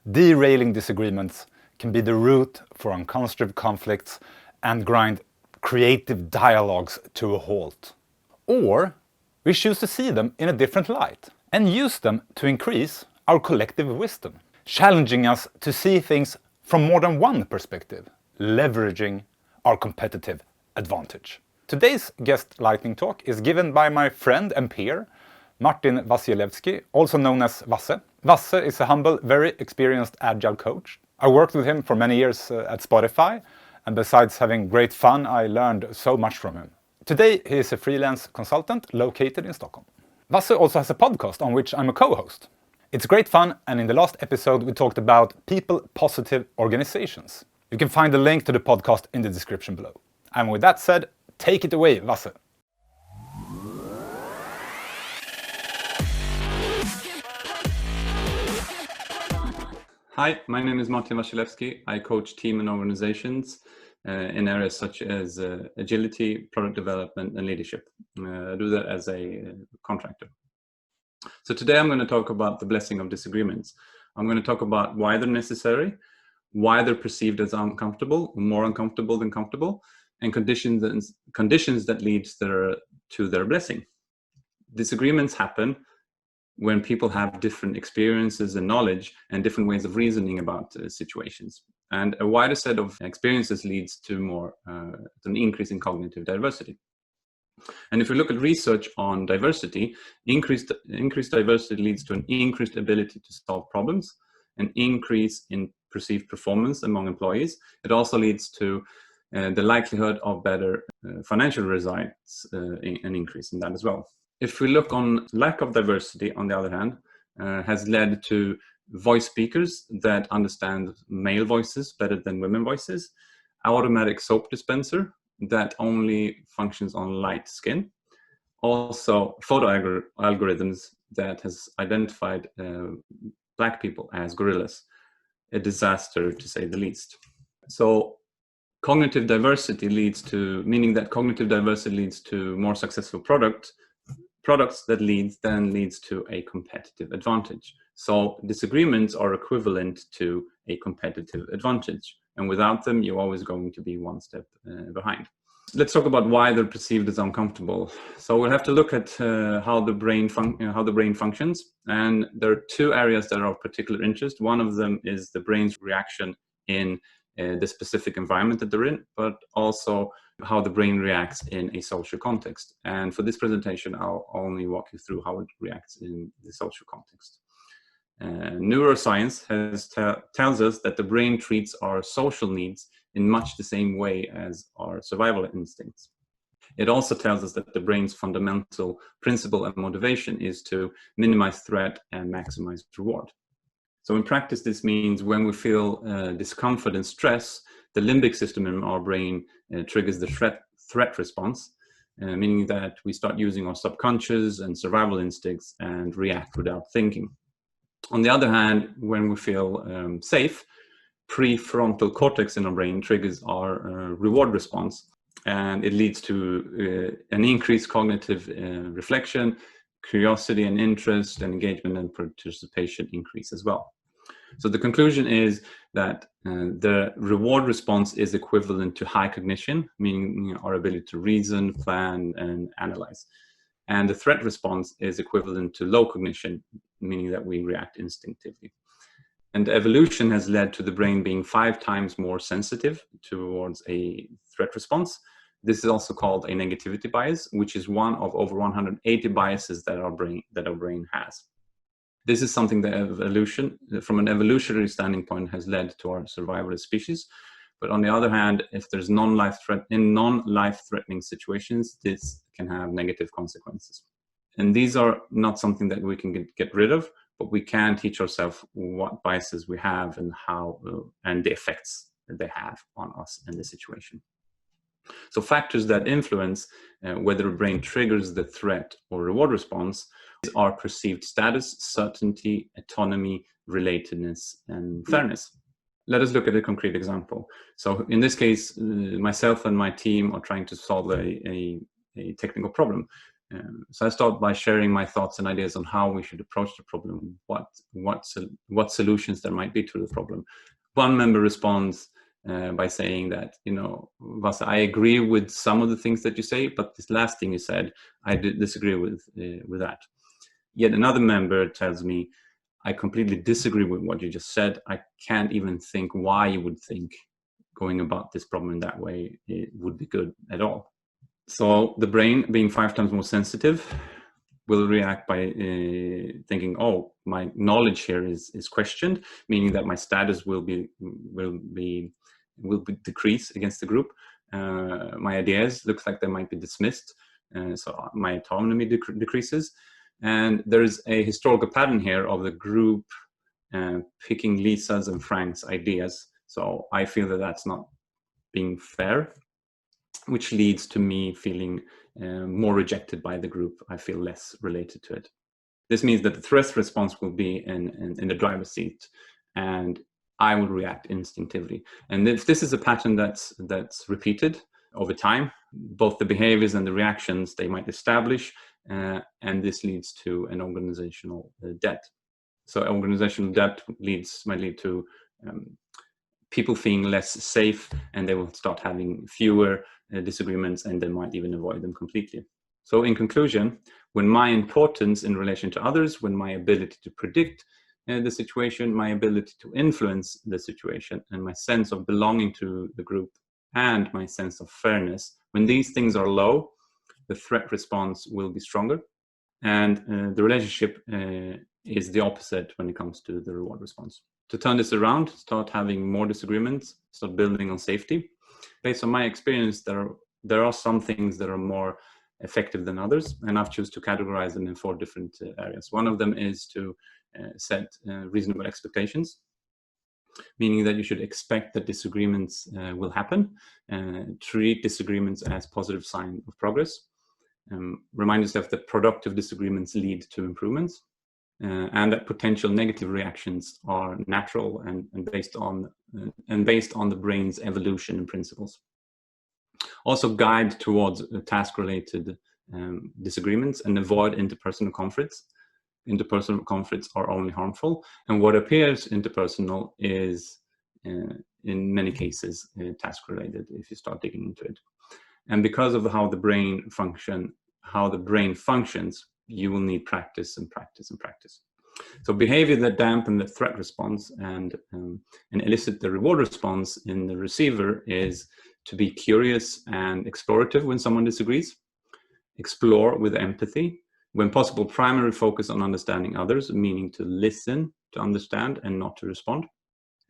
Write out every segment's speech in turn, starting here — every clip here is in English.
Derailing disagreements can be the root for unconstructive conflicts and grind creative dialogues to a halt. Or we choose to see them in a different light and use them to increase our collective wisdom, challenging us to see things from more than one perspective, leveraging our competitive advantage. Today's guest lightning talk is given by my friend and peer, Martin Wasielewski, also known as Wasse. Wasse is a humble, very experienced Agile coach. I worked with him for many years at Spotify, and besides having great fun, I learned so much from him. Today, he is a freelance consultant located in Stockholm. Wasse also has a podcast on which I'm a co-host. It's great fun, and in the last episode, we talked about people-positive organizations. You can find the link to the podcast in the description below. And with that said, take it away, Wasse. Hi, my name is Martin Wasielewski. I coach team and organizations in areas such as agility, product development, and leadership. I do that as a contractor. So today I'm going to talk about the blessing of disagreements. I'm going to talk about why they're necessary, why they're perceived as uncomfortable, more uncomfortable than comfortable, and conditions that lead to their blessing. Disagreements happen when people have different experiences and knowledge and different ways of reasoning about situations. And a wider set of experiences leads to an increase in cognitive diversity. And if we look at research on diversity, increased diversity leads to an increased ability to solve problems, an increase in perceived performance among employees. It also leads to the likelihood of better financial results, an increase in that as well. If we look on lack of diversity, on the other hand, has led to voice speakers that understand male voices better than women voices, automatic soap dispenser that only functions on light skin, also photo algorithms that has identified black people as gorillas, a disaster to say the least. So cognitive diversity leads to more successful products that leads to a competitive advantage. So disagreements are equivalent to a competitive advantage, and without them, you're always going to be one step behind. Let's talk about why they're perceived as uncomfortable. So we'll have to look at how the brain functions, and there are two areas that are of particular interest. One of them is the brain's reaction in the specific environment that they're in, but also how the brain reacts in a social context. And for this presentation, I'll only walk you through how it reacts in the social context. Neuroscience tells us that the brain treats our social needs in much the same way as our survival instincts. It also tells us that the brain's fundamental principle and motivation is to minimize threat and maximize reward. So in practice, this means when we feel discomfort and stress, the limbic system in our brain triggers the threat response, meaning that we start using our subconscious and survival instincts and react without thinking. On the other hand, when we feel safe, prefrontal cortex in our brain triggers our reward response, and it leads to an increased cognitive reflection, curiosity and interest, and engagement and participation increase as well. So the conclusion is that the reward response is equivalent to high cognition, meaning our ability to reason, plan, and analyze. And the threat response is equivalent to low cognition, meaning that we react instinctively. And evolution has led to the brain being 5 times more sensitive towards a threat response. This is also called a negativity bias, which is one of over 180 biases that our brain has. This is something that evolution, from an evolutionary standing point, has led to our survival as species. But on the other hand, if there's non-life-threatening situations, this can have negative consequences. And these are not something that we can get rid of, but we can teach ourselves what biases we have and how and the effects that they have on us in the situation. So factors that influence whether a brain triggers the threat or reward response are perceived status, certainty, autonomy, relatedness, and fairness. Let us look at a concrete example. So in this case, myself and my team are trying to solve a technical problem. So I start by sharing my thoughts and ideas on how we should approach the problem, what solutions there might be to the problem. One member responds by saying that, Wasse, I agree with some of the things that you say, but this last thing you said, I disagree with that. Yet another member tells me, I completely disagree with what you just said. I can't even think why you would think going about this problem in that way it would be good at all. So the brain, being 5 times more sensitive, will react by thinking, oh, my knowledge here is questioned, meaning that my status will decrease against the group. My ideas look like they might be dismissed, so my autonomy decreases. And there is a historical pattern here of the group picking Lisa's and Frank's ideas. So I feel that that's not being fair, which leads to me feeling more rejected by the group. I feel less related to it. This means that the threat response will be in the driver's seat, and I will react instinctively. And if this is a pattern that's repeated over time, both the behaviors and the reactions, they might establish, and this leads to an organizational debt. So organizational debt might lead to people feeling less safe, and they will start having fewer disagreements, and they might even avoid them completely. So in conclusion, when my importance in relation to others, when my ability to predict the situation, my ability to influence the situation, and my sense of belonging to the group, and my sense of fairness, when these things are low, the threat response will be stronger, and the relationship is the opposite when it comes to the reward response. To turn this around, start having more disagreements, start building on safety. Based on my experience, there are some things that are more effective than others, and I've chosen to categorize them in 4 different areas. One of them is to set reasonable expectations, meaning that you should expect that disagreements will happen, treat disagreements as positive sign of progress. Remind yourself that productive disagreements lead to improvements, and that potential negative reactions are natural and based on the brain's evolution and principles. Also guide towards task-related disagreements and avoid interpersonal conflicts. Interpersonal conflicts are only harmful, and what appears interpersonal is in many cases task-related if you start digging into it. And because of how the brain functions, you will need practice and practice and practice. So behavior that dampen the threat response and elicit the reward response in the receiver is to be curious and explorative when someone disagrees, explore with empathy, when possible, primary focus on understanding others, meaning to listen, to understand, and not to respond,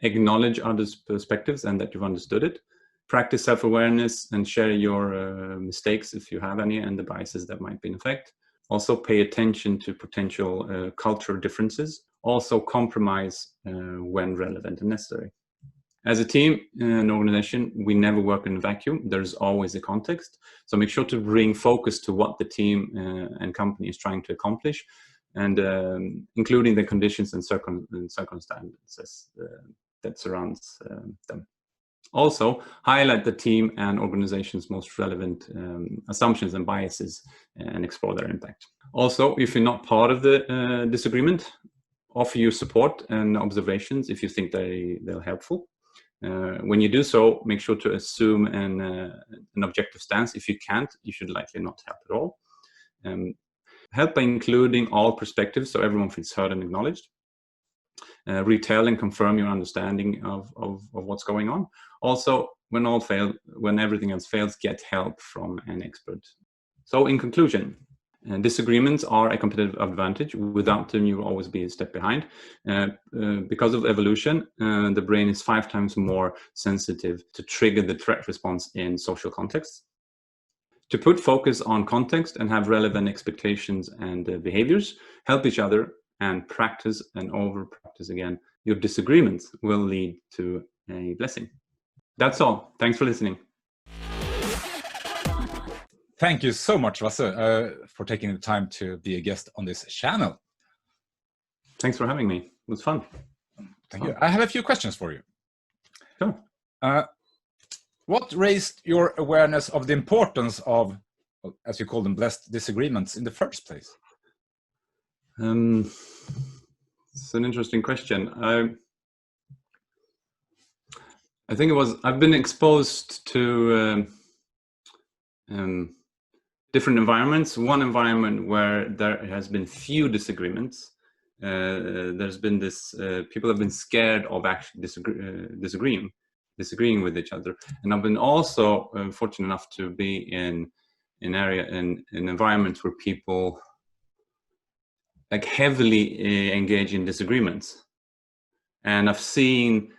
acknowledge others' perspectives and that you've understood it, practice self-awareness and share your mistakes if you have any and the biases that might be in effect. Also pay attention to potential cultural differences. Also compromise when relevant and necessary. As a team, an organization, we never work in a vacuum. There's always a context. So make sure to bring focus to what the team and company is trying to accomplish, and including the conditions and circumstances that surrounds them. Also, highlight the team and organization's most relevant assumptions and biases and explore their impact. Also, if you're not part of the disagreement, offer your support and observations if you think they're helpful. When you do so, make sure to assume an objective stance. If you can't, you should likely not help at all. Help by including all perspectives so everyone feels heard and acknowledged. Retell and confirm your understanding of what's going on. Also, when everything else fails, get help from an expert. So in conclusion, disagreements are a competitive advantage. Without them, you will always be a step behind. Because of evolution, the brain is 5 times more sensitive to trigger the threat response in social contexts. To put focus on context and have relevant expectations and behaviors, help each other, and practice and over practice again, your disagreements will lead to a blessing. That's all. Thanks for listening. Thank you so much, Wasse, for taking the time to be a guest on this channel. Thanks for having me. It was fun. Thank you. I have a few questions for you. Sure. What raised your awareness of the importance of well, as you call them, blessed disagreements in the first place? It's an interesting question. I think I've been exposed to different environments. One environment where there has been few disagreements. There's been this, people have been scared of actually disagreeing with each other. And I've been also fortunate enough to be in environments where people like heavily engage in disagreements. And I've seen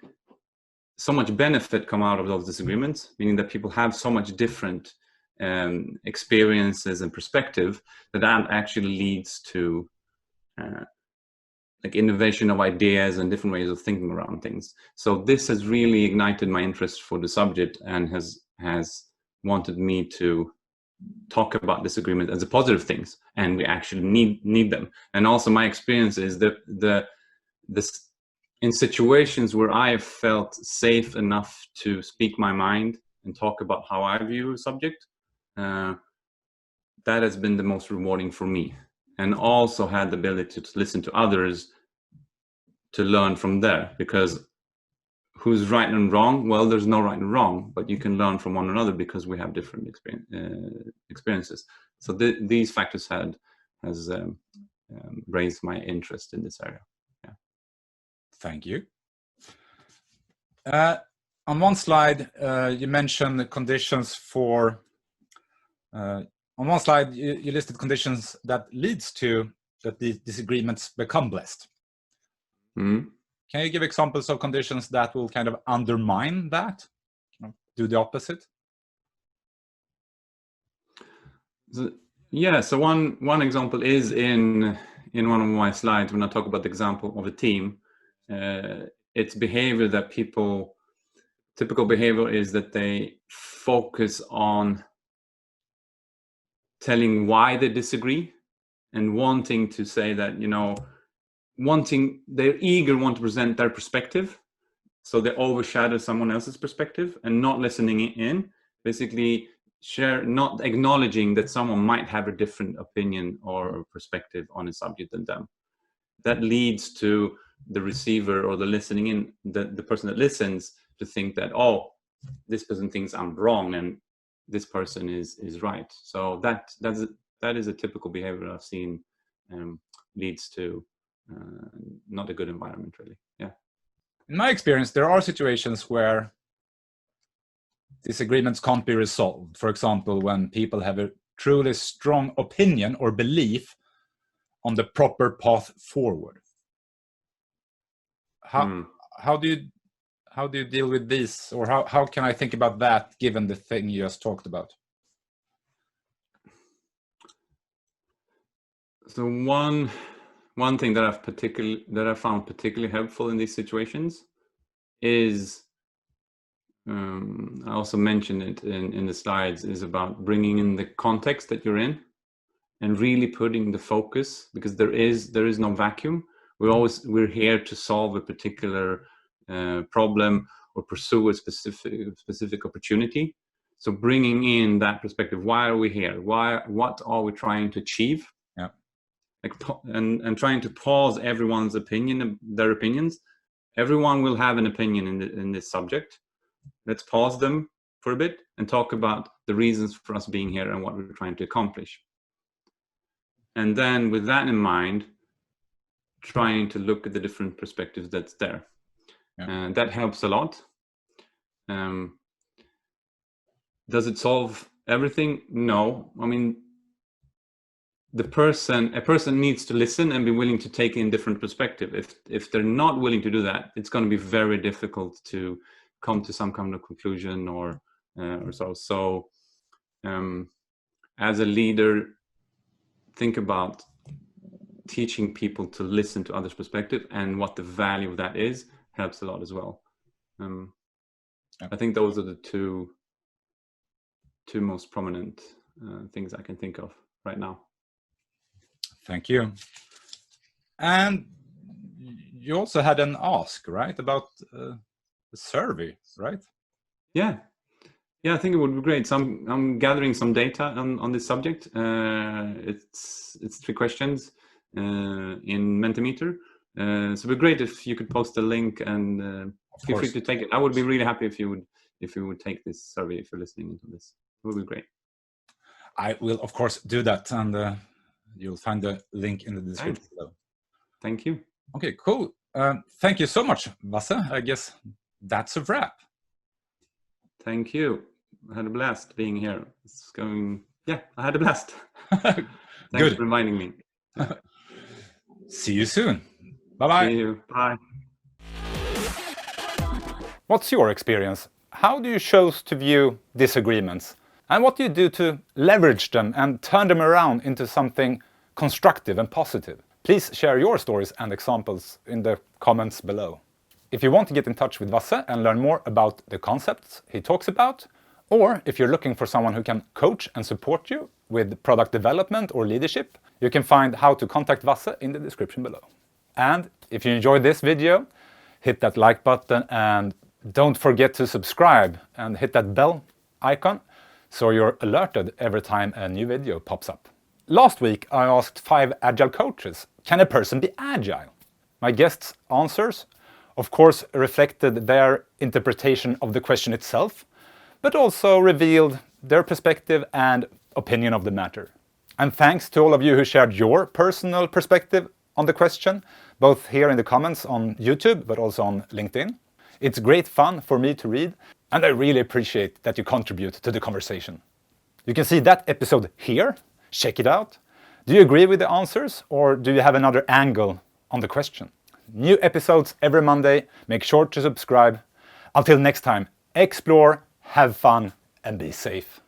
so much benefit come out of those disagreements, meaning that people have so much different experiences and perspective that actually leads to like innovation of ideas and different ways of thinking around things. So this has really ignited my interest for the subject and has wanted me to talk about disagreement as a positive things, and we actually need them. And also my experience is that this in situations where I have felt safe enough to speak my mind and talk about how I view a subject, that has been the most rewarding for me, and also had the ability to listen to others to learn from there. Because who's right and wrong? Well, there's no right and wrong, but you can learn from one another because we have different experiences. So these factors has raised my interest in this area. Yeah. Thank you. On one slide, you mentioned the conditions for. On one slide, you listed conditions that leads to that these disagreements become blessed. Mm-hmm. Can you give examples of conditions that will kind of undermine that, do the opposite? So one example is in one of my slides when I talk about the example of a team. It's behavior that typical behavior is that they focus on telling why they disagree and wanting to say that, they're eager, want to present their perspective. So they overshadow someone else's perspective and not listening in, basically not acknowledging that someone might have a different opinion or perspective on a subject than them. That leads to the receiver or the listening in, the person that listens, to think that, oh, this person thinks I'm wrong and this person is right. So that is a typical behavior I've seen leads to not a good environment, really. Yeah. In my experience, there are situations where disagreements can't be resolved. For example, when people have a truly strong opinion or belief on the proper path forward. How do you deal with this, or how can I think about that given the thing you just talked about? So one thing that I found particularly helpful in these situations is, I also mentioned it in the slides, is about bringing in the context that you're in and really putting the focus, because there is no vacuum. We're here to solve a particular problem or pursue a specific opportunity. So bringing in that perspective, why are we here? What are we trying to achieve? Yeah. And trying to pause everyone's opinion, their opinions. Everyone will have an opinion in this subject. Let's pause them for a bit and talk about the reasons for us being here and what we're trying to accomplish. And then with that in mind, trying to look at the different perspectives that's there. Yeah. And that helps a lot. Does it solve everything? No. I mean, a person needs to listen and be willing to take in different perspective. If they're not willing to do that, it's going to be very difficult to come to some kind of conclusion or so. So as a leader, think about teaching people to listen to others' perspective, and what the value of that is helps a lot as well. I think those are the two most prominent things I can think of right now. Thank you. And you also had an ask, right, about the survey, right? Yeah. Yeah, I think it would be great. So I'm gathering some data on this subject. It's 3 questions in Mentimeter. So it'd be great if you could post a link and feel free course. to take it. I would be really happy if you would take this survey if you're listening into this. It would be great. I will, of course, do that, and you'll find the link in the description below. Thank you. Okay, cool. Thank you so much, Wasse. I guess that's a wrap. Thank you. I had a blast being here. I had a blast. Thanks Good. for reminding me. See you soon. Bye-bye. See you. Bye. What's your experience? How do you choose to view disagreements? And what do you do to leverage them and turn them around into something constructive and positive? Please share your stories and examples in the comments below. If you want to get in touch with Wasse and learn more about the concepts he talks about, or if you're looking for someone who can coach and support you with product development or leadership, you can find how to contact Wasse in the description below. And if you enjoyed this video, hit that like button and don't forget to subscribe and hit that bell icon so you're alerted every time a new video pops up. Last week I asked 5 Agile coaches, can a person be agile? My guests' answers, of course, reflected their interpretation of the question itself, but also revealed their perspective and opinion of the matter. And thanks to all of you who shared your personal perspective on the question, both here in the comments on YouTube, but also on LinkedIn. It's great fun for me to read, and I really appreciate that you contribute to the conversation. You can see that episode here. Check it out. Do you agree with the answers, or do you have another angle on the question? New episodes every Monday. Make sure to subscribe. Until next time, explore, have fun, and be safe.